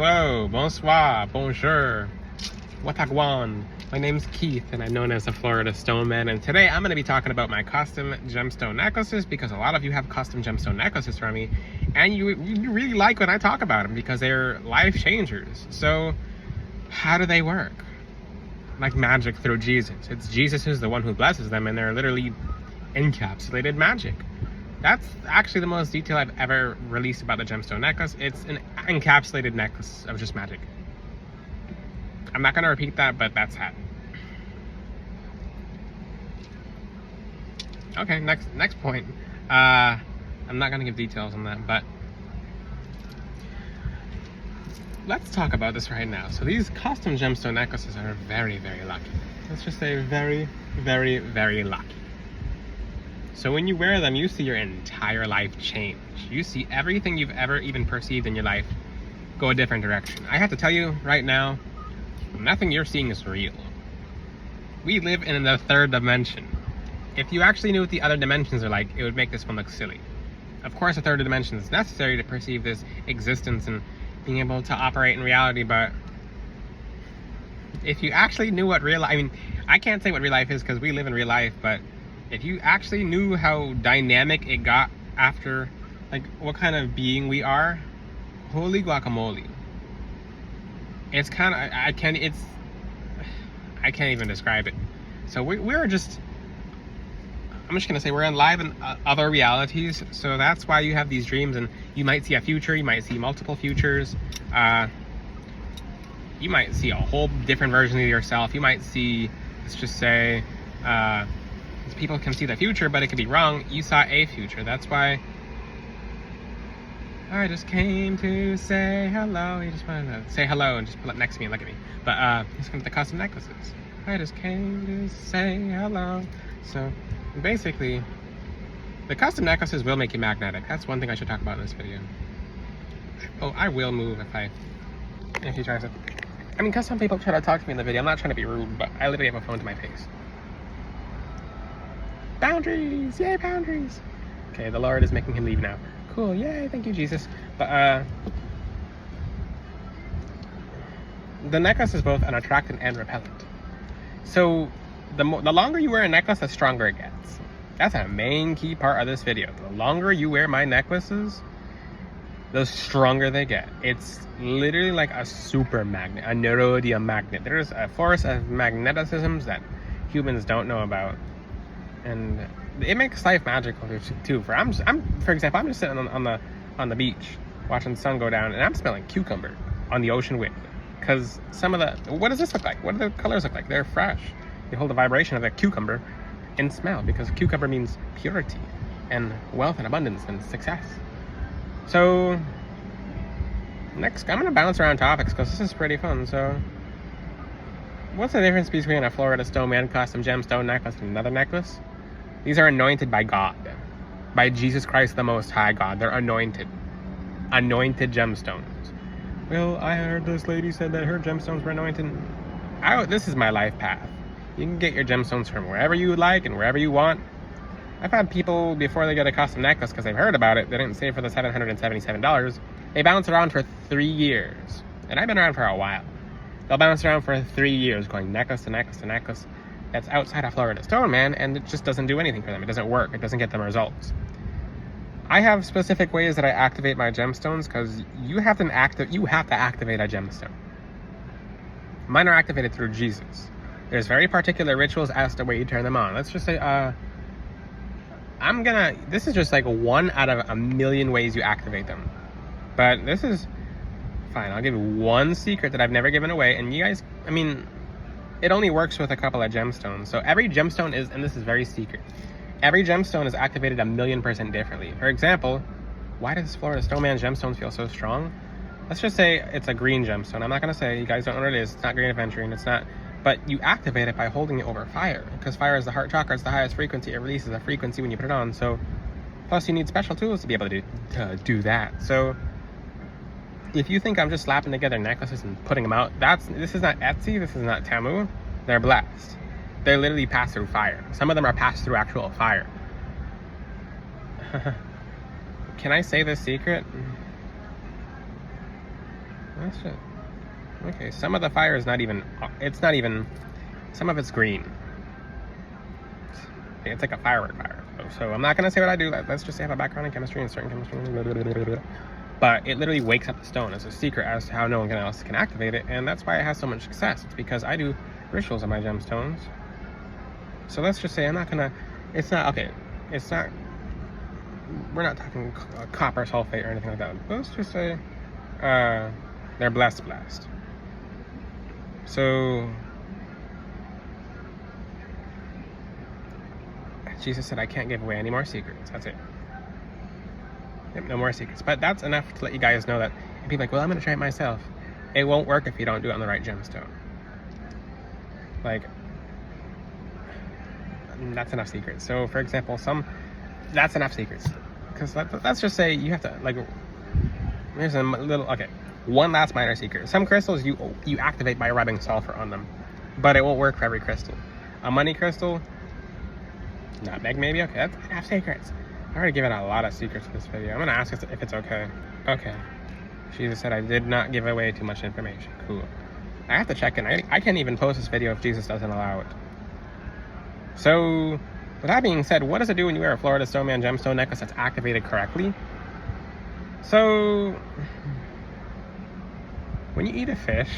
Hello, bonsoir, bonjour, watagwan. My name's Keith, and I'm known as the Florida Stone Man. And today I'm going to be talking about my custom gemstone necklaces, because a lot of you have custom gemstone necklaces from me, and you really like when I talk about them because they're life changers. So, how do they work? Like magic through Jesus. It's Jesus who's the one who blesses them, and they're literally encapsulated magic. That's actually the most detail I've ever released about the gemstone necklace. It's an encapsulated necklace of just magic. I'm not going to repeat that, but that's that. Okay, next point. I'm not going to give details on that, but let's talk about this right now. So these custom gemstone necklaces are very, very lucky. Let's just say very, very, very lucky. So when you wear them, you see your entire life change. You see everything you've ever even perceived in your life go a different direction. I have to tell you right now, nothing you're seeing is real. We live in the third dimension. If you actually knew what the other dimensions are like, it would make this one look silly. Of course, a third dimension is necessary to perceive this existence and being able to operate in reality, but if you actually knew what real life, I mean, I can't say what real life is because we live in real life, but if you actually knew how dynamic it got after, like, what kind of being we are, holy guacamole. It's kind of, I can't even describe it. So we're just, I'm just gonna say we're alive in other realities. So that's why you have these dreams, and you might see a future, you might see multiple futures. You might see a whole different version of yourself. You might see, let's just say, people can see the future, but it could be wrong. You saw a future. That's why I just came to say hello. He just wanted to say hello and just pull up next to me and look at me. But he's looking at the custom necklaces. I just came to say hello. So basically, the custom necklaces will make you magnetic. That's one thing I should talk about in this video. Oh, I will move if he tries it. I mean, because some people try to talk to me in the video. I'm not trying to be rude, but I literally have a phone to my face. Boundaries! Yay, boundaries! Okay, the Lord is making him leave now. Cool, yay, thank you, Jesus. But, the necklace is both an attractant and repellent. So, the longer you wear a necklace, the stronger it gets. That's a main key part of this video. The longer you wear my necklaces, the stronger they get. It's literally like a super magnet, a neurodium magnet. There's a force of magneticisms that humans don't know about. And it makes life magical too. For example, I'm just sitting on the beach watching the sun go down, and I'm smelling cucumber on the ocean wind. Because what does this look like? What do the colors look like? They're fresh. They hold the vibration of the cucumber and smell, because cucumber means purity and wealth and abundance and success. So next, I'm gonna bounce around topics because this is pretty fun. So, what's the difference between a Florida Stone Man custom gemstone necklace and another necklace? These are anointed by God, by Jesus Christ, the Most High God. They're anointed gemstones. Well, I heard this lady said that her gemstones were anointed. This is my life path. You can get your gemstones from wherever you like and wherever you want. I've had people, before they get a custom necklace, because they've heard about it, they didn't save for the $777. They bounce around for 3 years. And I've been around for a while. They'll bounce around for 3 years, going necklace to necklace to necklace. That's outside of Florida Stone Man, and it just doesn't do anything for them. It doesn't work. It doesn't get them results. I have specific ways that I activate my gemstones, because you have to activate a gemstone. Mine are activated through Jesus. There's very particular rituals as to the way you turn them on. Let's just say, this is just like 1 out of a million ways you activate them. But this is, fine, I'll give you one secret that I've never given away, and you guys, I mean, it only works with a couple of gemstones. So every gemstone is, and this is very secret, every gemstone is activated 1,000,000% differently. For example, why does Florida Stone Man gemstones feel so strong? Let's just say it's a green gemstone. I'm not going to say, you guys don't know what it is. It's not green aventurine, it's not, but you activate it by holding it over fire, because fire is the heart chakra, it's the highest frequency, it releases a frequency when you put it on. So, plus you need special tools to be able to do that. So, if you think I'm just slapping together necklaces and putting them out, this is not Etsy, this is not Temu. They're blessed. They literally pass through fire. Some of them are passed through actual fire. Can I say this secret? That's it. Okay, some of the fire is not even, it's not even, some of it's green. It's like a firework fire. So I'm not going to say what I do. Let's just say I have a background in chemistry and certain chemistry. But it literally wakes up the stone. It's a secret as to how no one else can activate it. And that's why it has so much success. It's because I do rituals on my gemstones. So let's just say I'm not going to, it's not, okay, it's not, we're not talking copper sulfate or anything like that. Let's just say they're blessed. So Jesus said, I can't give away any more secrets. That's it. Yep, no more secrets. But that's enough to let you guys know that if people are like, well, I'm going to try it myself. It won't work if you don't do it on the right gemstone. Like, that's enough secrets. So, for example, that's enough secrets. Because let's just say you have to, like, here's a little, okay, one last minor secret. Some crystals you activate by rubbing sulfur on them. But it won't work for every crystal. A money crystal, nutmeg maybe? Okay, that's enough secrets. I already given a lot of secrets in this video. I'm going to ask if it's okay. Okay. Jesus said I did not give away too much information. Cool. I have to check in. I can't even post this video if Jesus doesn't allow it. So, with that being said, what does it do when you wear a Florida Stoneman gemstone necklace that's activated correctly? So, when you eat a fish,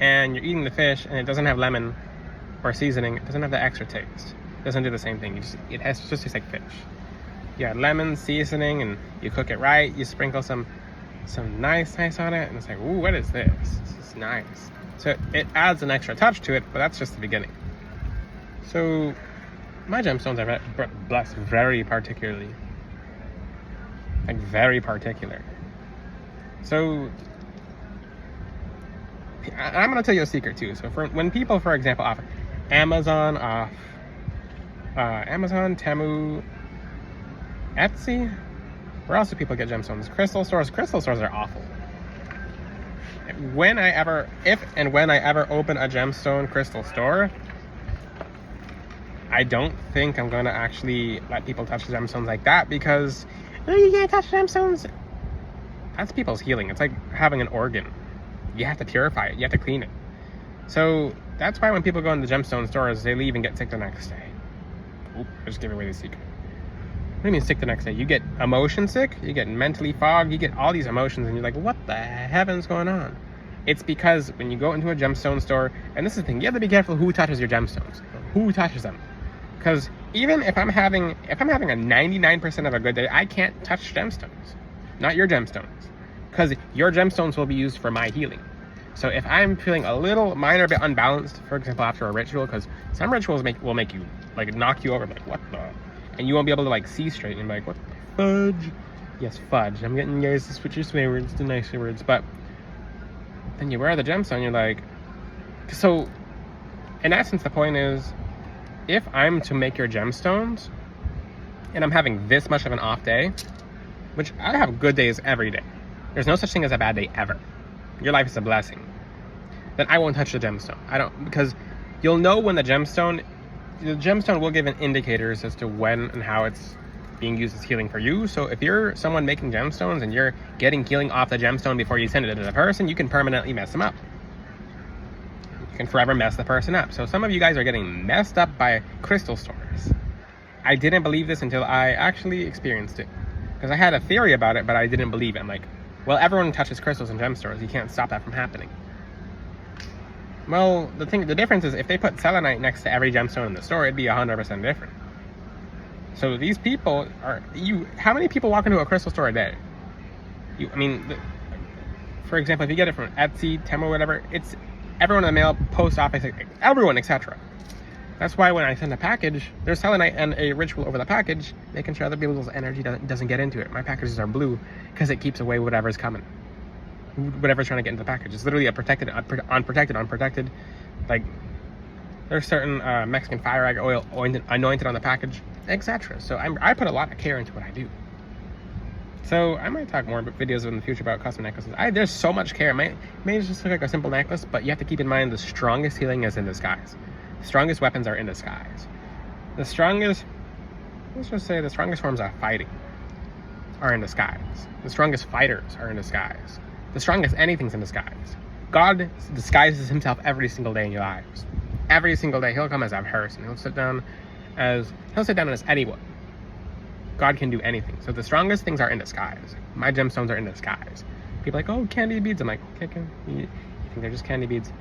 and you're eating the fish, and it doesn't have lemon or seasoning, it doesn't have the extra taste. Doesn't do the same thing. It just tastes like fish. You add lemon, seasoning, and you cook it right. You sprinkle some nice on it, and it's like, ooh, what is this? This is nice. So it adds an extra touch to it, but that's just the beginning. So my gemstones are blessed very particularly, like very particular. So I'm gonna tell you a secret too. So when people, for example, off Amazon, Amazon, Temu, Etsy, where else do people get gemstones? Crystal stores. Crystal stores are awful. If and when I ever open a gemstone crystal store, I don't think I'm going to actually let people touch gemstones like that, because you can't touch gemstones. That's people's healing. It's like having an organ. You have to purify it. You have to clean it. So that's why when people go into the gemstone stores, they leave and get sick the next day. Oop, I just gave away the secret. What do you mean sick the next day? You get emotion sick, you get mentally fogged, you get all these emotions, and you're like, what the heaven's going on? It's because when you go into a gemstone store, and this is the thing, you have to be careful who touches your gemstones. Who touches them? Because even if I'm having a 99% of a good day, I can't touch gemstones. Not your gemstones. Because your gemstones will be used for my healing. So if I'm feeling a little minor bit unbalanced, for example, after a ritual, because some rituals will make you, like, knock you over, like, what the? And you won't be able to, like, see straight, and be like, what the fudge? Yes, fudge. I'm getting you guys to switch your swear words to nicer words. But then you wear the gemstone, you're like, so in essence, the point is, if I'm to make your gemstones, and I'm having this much of an off day, which I have good days every day. There's no such thing as a bad day ever. Your life is a blessing. Then I won't touch the gemstone. Because you'll know when the gemstone will give an indicators as to when and how it's being used as healing for you. So if you're someone making gemstones and you're getting healing off the gemstone before you send it to the person, you can permanently mess them up. You can forever mess the person up. So some of you guys are getting messed up by crystal stores. I didn't believe this until I actually experienced it. Because I had a theory about it, but I didn't believe it. I'm like, well, everyone touches crystals in gem stores. You can't stop that from happening. Well, the difference is if they put selenite next to every gemstone in the store, it'd be 100% different. So these people how many people walk into a crystal store a day? For example, if you get it from Etsy, Temu, whatever, it's everyone in the mail, post office, everyone, etc. That's why when I send a package, there's selenite and a ritual over the package, making sure other people's energy doesn't get into it. My packages are blue because it keeps away whatever's coming. Whatever's trying to get into the package. It's literally a protected, unprotected. Like, there's certain Mexican fire rag oil anointed on the package, etc. So I put a lot of care into what I do. So I might talk more about videos in the future about custom necklaces. There's so much care. It may just look like a simple necklace, but you have to keep in mind the strongest healing is in disguise. The strongest weapons are in disguise. Let's just say the strongest forms of fighting are in disguise. The strongest fighters are in disguise. the strongest anything's in disguise. God disguises himself every single day in your lives. Every single day, he'll come as a person. He'll sit down as anyone. God can do anything. So the strongest things are in disguise. My gemstones are in disguise. People are like, oh, candy beads. I'm like, okay, you think they're just candy beads?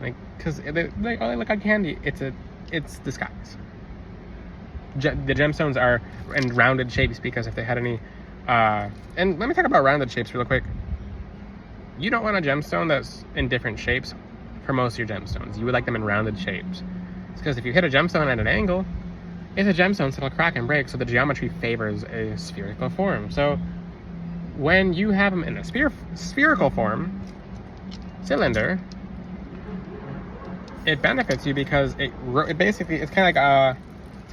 Like, because they look like candy. It's disguise. The gemstones are in rounded shapes because if they had any, and let me talk about rounded shapes real quick. You don't want a gemstone that's in different shapes for most of your gemstones. You would like them in rounded shapes. It's because if you hit a gemstone at an angle, it's a gemstone, so it'll crack and break, so the geometry favors a spherical form. So when you have them in a spherical form, cylinder, it benefits you because it basically, it's kind of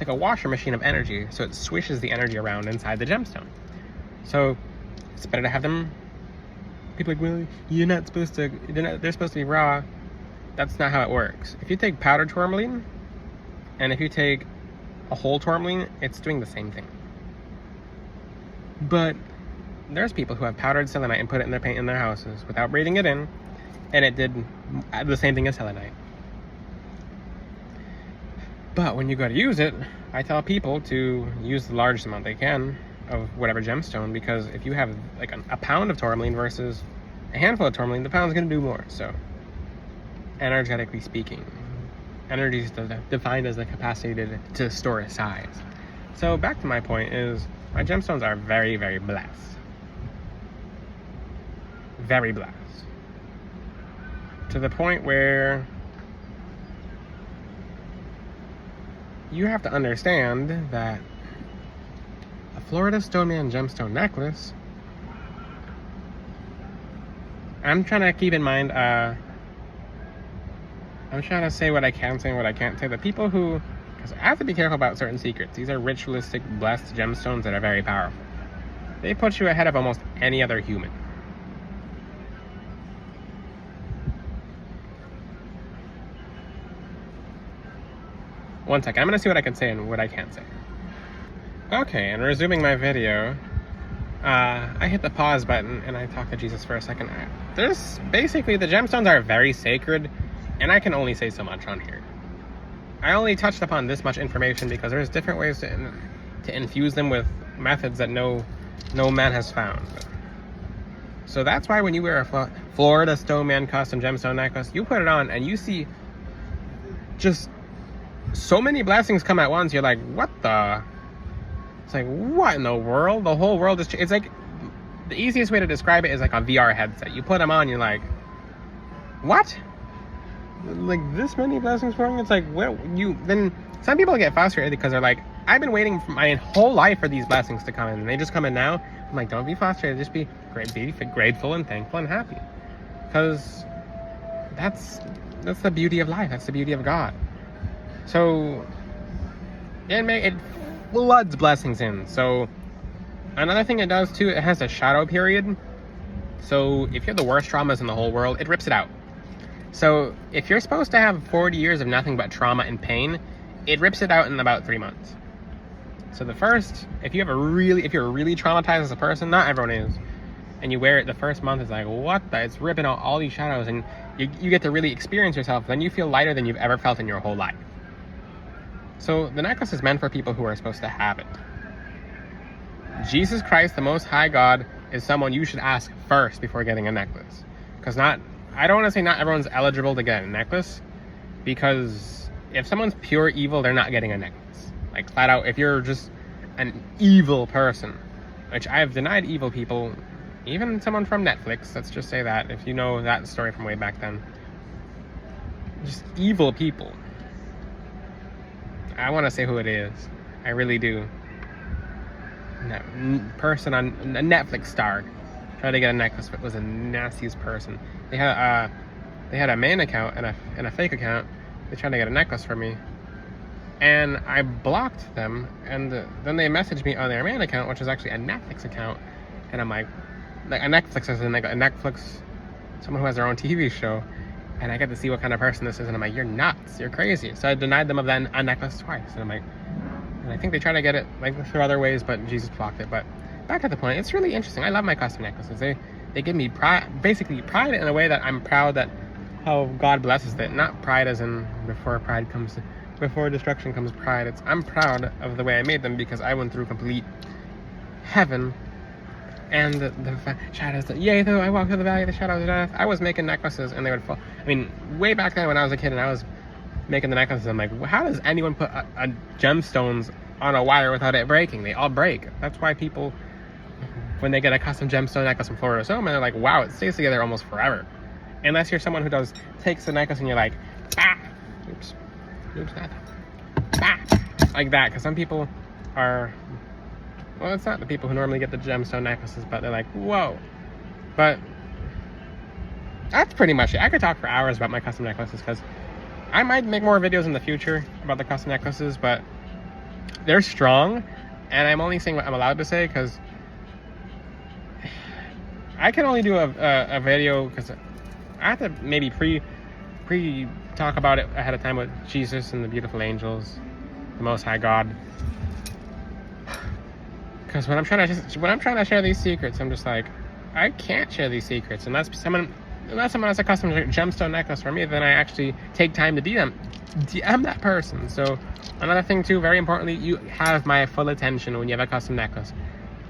like a washer machine of energy, so it swishes the energy around inside the gemstone. So it's better to have them. People are like, well, they're supposed to be raw. That's not how it works. If you take powdered tourmaline, and if you take a whole tourmaline, it's doing the same thing. But there's people who have powdered selenite and put it in their paint in their houses without breathing it in, and it did the same thing as selenite. But when you go to use it, I tell people to use the largest amount they can of whatever gemstone, because if you have like a pound of tourmaline versus a handful of tourmaline, the pound's going to do more. So energetically speaking, energy is defined as the capacity to store a size. So back to my point is, my gemstones are very, very blessed. Very blessed. To the point where you have to understand that a Florida Stoneman gemstone necklace, I'm trying to keep in mind, I'm trying to say what I can say and what I can't say. The people who, because I have to be careful about certain secrets. These are ritualistic, blessed gemstones that are very powerful. They put you ahead of almost any other human. One second, I'm going to see what I can say and what I can't say. Okay, and resuming my video, I hit the pause button and I talked to Jesus for a second. There's basically, the gemstones are very sacred, and I can only say so much on here. I only touched upon this much information because there's different ways to infuse them with methods that no man has found. So that's why when you wear a Florida Stoneman custom gemstone necklace, you put it on and you see just so many blessings come at once. You're like, what the? It's like, what in the world? The whole world is, it's like, the easiest way to describe it is like a VR headset. You put them on, you're like, what? Like, this many blessings pouring? It's like, then some people get frustrated because they're like, I've been waiting for my whole life for these blessings to come in, and they just come in now. I'm like, don't be frustrated, just be grateful and thankful and happy, because that's the beauty of life. That's the beauty of God. So it floods blessings in. So another thing it does too, it has a shadow period. So if you have the worst traumas in the whole world, it rips it out. So if you're supposed to have 40 years of nothing but trauma and pain, it rips it out in about 3 months. So if you're really traumatized as a person, not everyone is, and you wear it the first month, it's like, what the? It's ripping out all these shadows, and you get to really experience yourself. Then you feel lighter than you've ever felt in your whole life. So the necklace is meant for people who are supposed to have it. Jesus Christ, the Most High God, is someone you should ask first before getting a necklace. Because I don't want to say not everyone's eligible to get a necklace, because if someone's pure evil, they're not getting a necklace. Like, flat out, if you're just an evil person, which I have denied evil people, even someone from Netflix, let's just say that, if you know that story from way back then. Just evil people. I want to say who it is. I really do. Person on a Netflix star tried to get a necklace, but was the nastiest person. They had a main account and a fake account. They tried to get a necklace from me, and I blocked them. And then they messaged me on their main account, which is actually a Netflix account. And I'm like a Netflix is like a Netflix, someone who has their own TV show. And I get to see what kind of person this is, and I'm like, you're nuts, you're crazy. So I denied them of that a necklace twice, and I'm like, and I think they try to get it like through other ways, but Jesus blocked it. But back to the point, it's really interesting. I love my custom necklaces. they give me pride, basically pride in a way that I'm proud that how God blesses it. Not pride as in before destruction comes pride. I'm proud of the way I made them because I went through complete heaven and the shadows. Yea, though I walk through the valley of the shadow of death. I was making necklaces and they would fall. I mean, way back then when I was a kid and I was making the necklaces, I'm like, how does anyone put a gemstones on a wire without it breaking? They all break. That's why people, when they get a custom gemstone necklace from Florida Soma, they're like, wow, it stays together almost forever. Unless you're someone who takes the necklace and you're like, ah, oops, not that, like that. Because some people are, well, it's not the people who normally get the gemstone necklaces, but they're like, whoa. But that's pretty much it. I could talk for hours about my custom necklaces because I might make more videos in the future about the custom necklaces, but they're strong, and I'm only saying what I'm allowed to say because I can only do a video because I have to maybe pre talk about it ahead of time with Jesus and the beautiful angels, the Most High God. Because when I'm trying to share these secrets, I'm just like, I can't share these secrets unless someone has a custom gemstone necklace for me. Then I actually take time to DM that person. So another thing too, very importantly, you have my full attention when you have a custom necklace.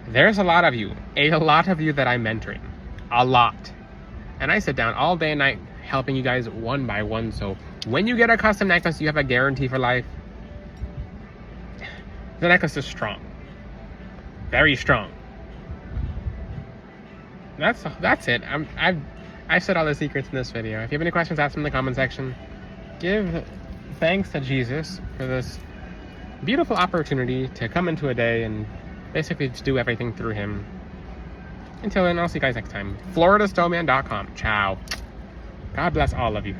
There's a lot of you that I'm mentoring, a lot. And I sit down all day and night helping you guys one by one. So when you get a custom necklace, you have a guarantee for life. The necklace is strong. Very strong. That's it. I've said all the secrets in this video. If you have any questions, ask them in the comment section. Give thanks to Jesus for this beautiful opportunity to come into a day and basically just do everything through him. Until then, I'll see you guys next time. FloridaStoneman.com. Ciao. God bless all of you.